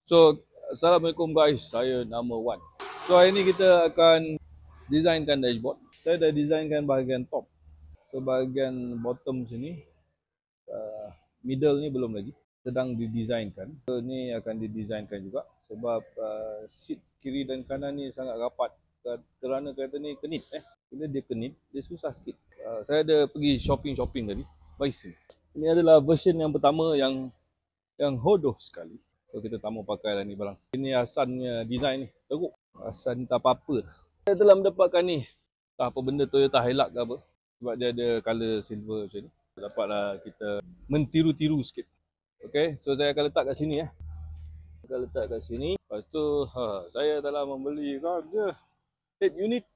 So, Assalamualaikum guys, saya nama Wan. So, hari ni kita akan designkan dashboard. Saya dah designkan bahagian top. So, bahagian bottom sini, middle ni belum lagi. Sedang didesainkan. So, ni akan didesainkan juga. Sebab seat kiri dan kanan ni sangat rapat. Kerana kereta ni kenit. Bila dia kenit, dia susah sikit. Saya ada pergi shopping tadi. Bison. Ini adalah version yang pertama yang hodoh sekali. So kita tak mau pakai lah ni barang. Ini Hasannya design ni. Teruk. Hasan tak apa-apa. Saya telah mendapatkan ni. Tak apa benda Toyota Hilux ke apa. Sebab dia ada colour silver macam ni. Dapatlah kita mentiru-tiru sikit. Okay. So saya akan letak kat sini Akan letak kat sini. Lepas tu saya telah membeli head unit.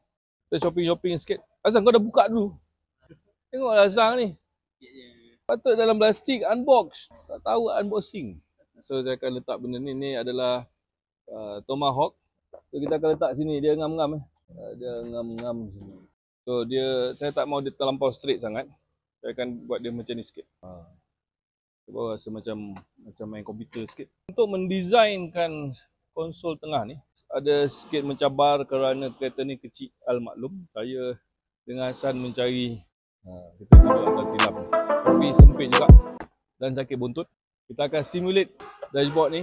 Kita shopping sikit. Hasan kau dah buka dulu. Tengoklah Hasan ni. Patut dalam plastik unbox. Tak tahu unboxing. So saya akan letak benda ni. Ni adalah Tomahawk. So kita akan letak sini. Dia ngam-ngam Dia ngam-ngam sini. So dia, saya tak mau dia terlampau straight sangat. Saya akan buat dia macam ni sikit. Saya rasa macam main komputer sikit. Untuk mendesainkan konsol tengah ni, ada sikit mencabar kerana kereta ni kecil al-maklum. Saya dengan Hasan mencari, kita tunjuk atas tilam. Tapi sempit juga dan sakit buntut. Kita akan simulate dashboard ni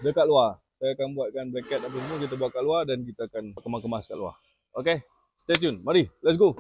dekat luar. Saya akan buatkan bracket apa semua, kita buat kat luar dan kita akan kemas-kemas kat luar. Okay, stay tune. Mari, let's go.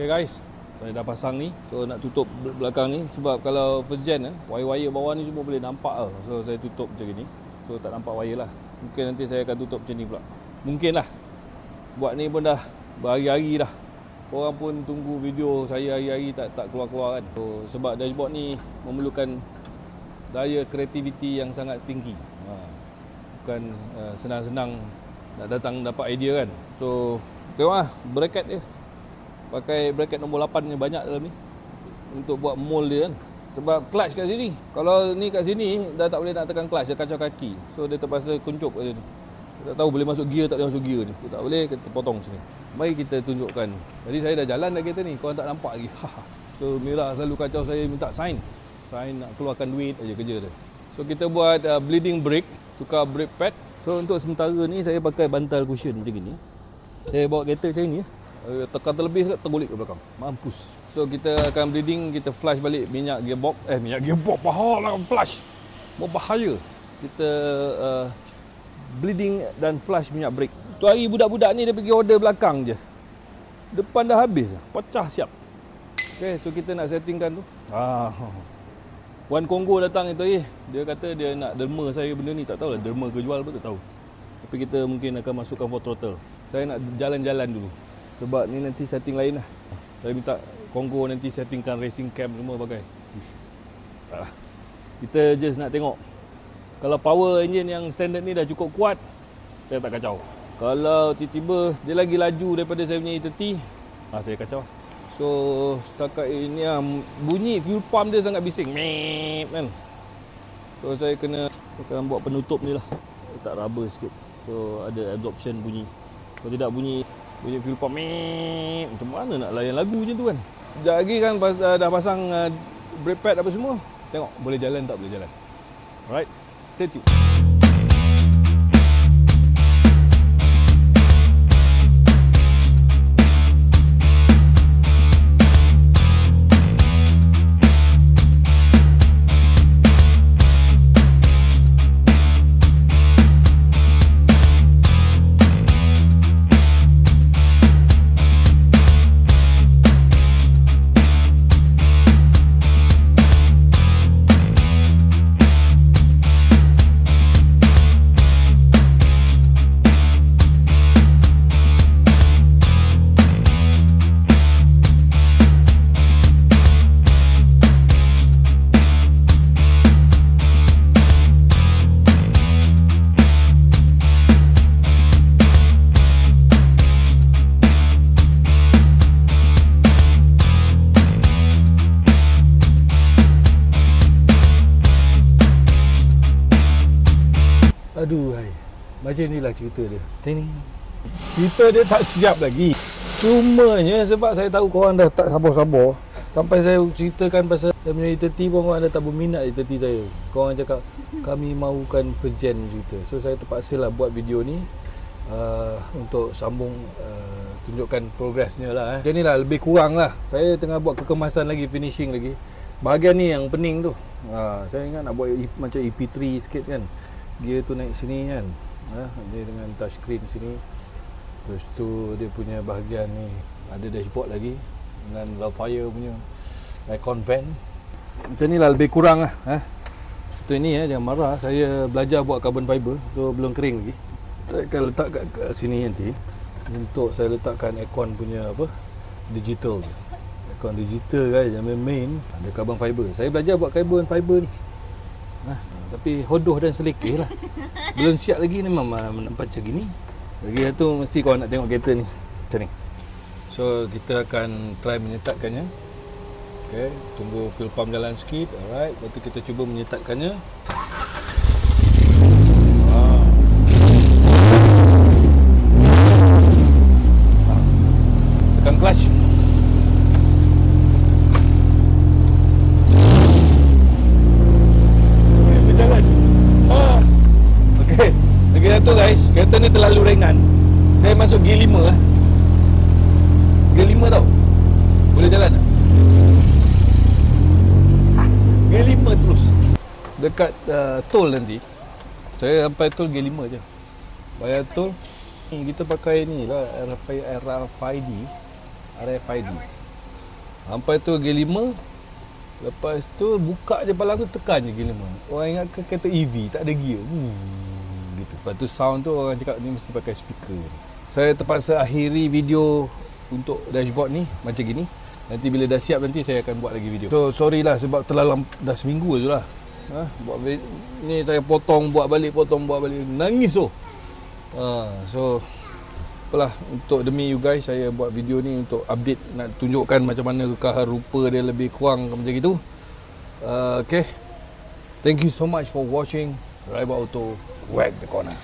Guys, saya dah pasang ni. So nak tutup belakang ni. Sebab kalau first gen wire-wire bawah ni semua boleh nampak So saya tutup macam ni. So tak nampak wire lah. Mungkin nanti saya akan tutup macam ni pula. Mungkin lah. Buat ni pun dah berhari-hari dah. Korang pun tunggu video saya hari-hari tak keluar-keluar kan. So sebab dashboard ni memerlukan daya kreativiti yang sangat tinggi. Bukan senang-senang nak datang dapat idea kan. So tengok lah bracket dia. Pakai bracket nombor 8 ni banyak dalam ni untuk buat mold dia kan. Sebab clutch kat sini, kalau ni kat sini dah tak boleh nak tekan clutch, dia kacau kaki. So dia terpaksa kuncup kat sini. Kita tak tahu boleh masuk gear tak boleh masuk gear ni. Kita tak boleh, kita potong sini. Mari kita tunjukkan. Jadi saya dah jalan dah kereta ni, korang tak nampak lagi. So Mira selalu kacau saya minta sign nak keluarkan duit aja kerja dia. So kita buat bleeding brake, tukar brake pad. So untuk sementara ni saya pakai bantal cushion macam ni. Saya bawa kereta macam ni tekan terlebih tergulik ke belakang. Mampus. So kita akan bleeding, kita flush balik minyak gearbox. Minyak gearbox bahaya lah flush. Mau bahaya. Kita bleeding dan flush minyak brake. Tu hari budak-budak ni dia pergi order belakang je. Depan dah habis. Pecah siap. Okay, so kita nak settingkan tu. Wan Kongo datang itu dia kata dia nak derma saya benda ni. Tak tahulah derma ke jual pun tak tahu. Tapi kita mungkin akan masukkan full throttle. Saya nak jalan-jalan dulu. Sebab ni nanti setting lain lah. Saya minta Kongo nanti settingkan racing cam semua bagai. Taklah. Kita just nak tengok. Kalau power engine yang standard ni dah cukup kuat, saya tak kacau. Kalau tiba-tiba dia lagi laju daripada saya punya E30, saya kacau. So setakat ini bunyi fuel pump dia sangat bising. Meep kan. So saya akan buat penutup ni lah. Letak rubber sikit. So ada absorption bunyi. Kalau tidak bunyi fuel pump macam mana nak layan lagu macam tu kan. Sekejap lagi kan dah pasang brake pad apa semua. Tengok boleh jalan tak boleh jalan. Alright, stay tune. Aduh hai. Macam inilah cerita dia. Ting. Cerita dia tak siap lagi. Cumanya sebab saya tahu korang dah tak sabar-sabar, sampai saya ceritakan pasal saya punya E30 pun korang dah tak berminat E30 saya. Korang cakap kami mahukan first gen cerita. So saya terpaksa lah buat video ni untuk sambung tunjukkan progresnya lah. Macam ni lah, lebih kurang lah. Saya tengah buat kekemasan lagi, finishing lagi. Bahagian ni yang pening tu. Saya ingat nak buat macam EP3 sikit kan. Gear tu naik sini kan. Dia dengan touchscreen sini. Terus tu dia punya bahagian ni ada dashboard lagi dengan Loudfire punya aircon fan. Macam ni lah lebih kurang lah. Tu ini jangan marah. Saya belajar buat carbon fiber. Tu belum kering lagi. Saya akan letak kat sini nanti. Untuk saya letakkan aircon punya digital tu. Aircon digital guys, jangan main. Ada carbon fiber. Saya belajar buat carbon fiber ni. Tapi hodoh dan selekeh lah. Belum siap lagi ni memang nampak macam gini. Lagi satu mesti kau nak tengok kereta ni. Macam ni. So kita akan try menyetatkannya. Okay, tunggu fuel pump jalan sikit. Alright, lepas tu kita cuba menyetatkannya. Tekan clutch. Tu guys, kereta ni terlalu ringan. Saya masuk gear 5 lah. Gear 5 tau. Boleh jalan tak? Gear 5 terus. Dekat tol nanti, saya sampai tol gear 5 je. Bayar tol, kita pakai ni lah, RFID. Sampai tu gear 5. Lepas tu buka je palang tu, tekan je gear 5. Orang ingat ke kereta EV, tak ada gear. Gitu. Lepas tu sound tu orang cakap ni mesti pakai speaker. Saya terpaksa akhiri video untuk dashboard ni macam gini. Nanti bila dah siap nanti saya akan buat lagi video. So sorry lah sebab terlalu dah seminggu je lah. Buat ni saya potong buat balik nangis tu. So apalah, untuk demi you guys saya buat video ni untuk update, nak tunjukkan macam mana kekal rupa dia lebih kurang macam gitu. Okay. Thank you so much for watching Raiba Auto Wag the Corner.